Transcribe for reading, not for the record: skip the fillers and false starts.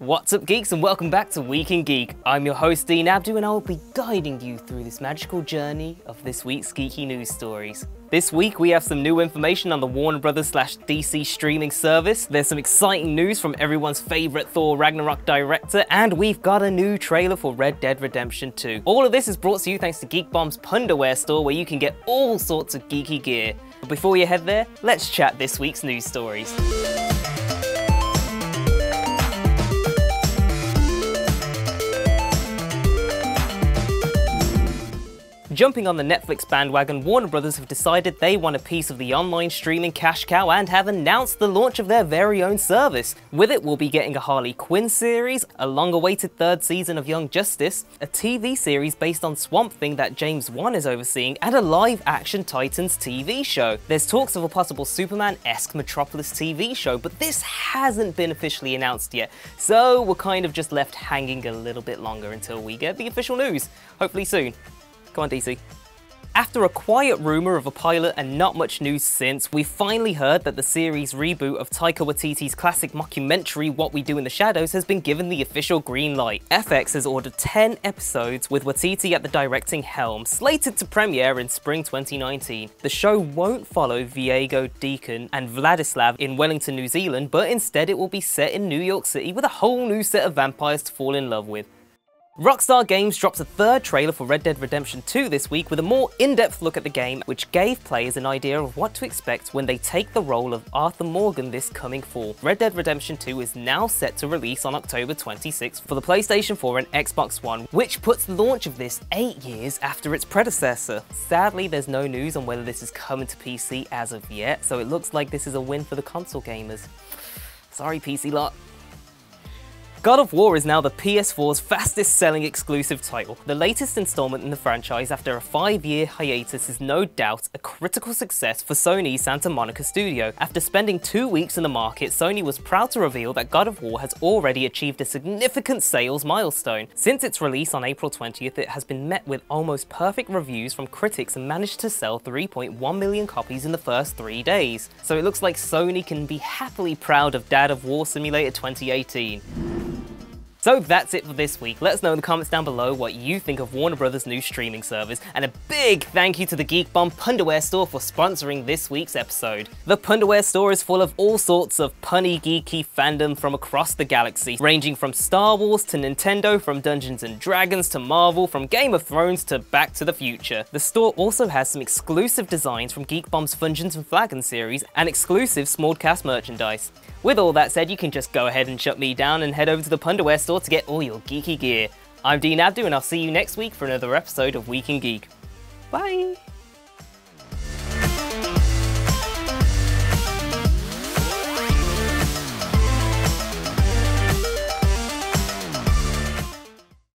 What's up, geeks, and welcome back to Week in Geek. I'm your host, Dean Abdu, and I will be guiding you through this magical journey of this week's geeky news stories. This week, we have some new information on the Warner Bros. / DC streaming service, there's some exciting news from everyone's favourite Thor Ragnarok director, and we've got a new trailer for Red Dead Redemption 2. All of this is brought to you thanks to Geek Bomb's Punderwear store, where you can get all sorts of geeky gear. But before you head there, let's chat this week's news stories. Jumping on the Netflix bandwagon, Warner Bros. Have decided they want a piece of the online streaming cash cow and have announced the launch of their very own service. With it, we'll be getting a Harley Quinn series, a long-awaited third season of Young Justice, a TV series based on Swamp Thing that James Wan is overseeing, and a live-action Titans TV show. There's talks of a possible Superman-esque Metropolis TV show, but this hasn't been officially announced yet, so we're kind of just left hanging a little bit longer until we get the official news, hopefully soon. Come on, DC. After a quiet rumour of a pilot and not much news since, we finally heard that the series reboot of Taika Waititi's classic mockumentary What We Do in the Shadows has been given the official green light. FX has ordered 10 episodes with Waititi at the directing helm, slated to premiere in spring 2019. The show won't follow Viego, Deacon and Vladislav in Wellington, New Zealand, but instead it will be set in New York City with a whole new set of vampires to fall in love with. Rockstar Games dropped a third trailer for Red Dead Redemption 2 this week with a more in-depth look at the game, which gave players an idea of what to expect when they take the role of Arthur Morgan this coming fall. Red Dead Redemption 2 is now set to release on October 26th for the PlayStation 4 and Xbox One, which puts the launch of this 8 years after its predecessor. Sadly, there's no news on whether this is coming to PC as of yet, so it looks like this is a win for the console gamers. Sorry, PC lot. God of War is now the PS4's fastest selling exclusive title. The latest installment in the franchise after a 5-year hiatus is no doubt a critical success for Sony's Santa Monica studio. After spending 2 weeks in the market, Sony was proud to reveal that God of War has already achieved a significant sales milestone. Since its release on April 20th, it has been met with almost perfect reviews from critics and managed to sell 3.1 million copies in the first 3 days. So it looks like Sony can be happily proud of Dad of War Simulator 2018. So that's it for this week. Let us know in the comments down below what you think of Warner Bros.' new streaming service, and a big thank you to the Geek Bomb Punderwear store for sponsoring this week's episode. The Punderwear store is full of all sorts of punny geeky fandom from across the galaxy, ranging from Star Wars to Nintendo, from Dungeons & Dragons to Marvel, from Game of Thrones to Back to the Future. The store also has some exclusive designs from Geek Bomb's Fungeons and Flagons series and exclusive Smallcast merchandise. With all that said, you can just go ahead and shut me down and head over to the Punderwear store to get all your geeky gear. I'm Dean Abdu, and I'll see you next week for another episode of Week in Geek. Bye!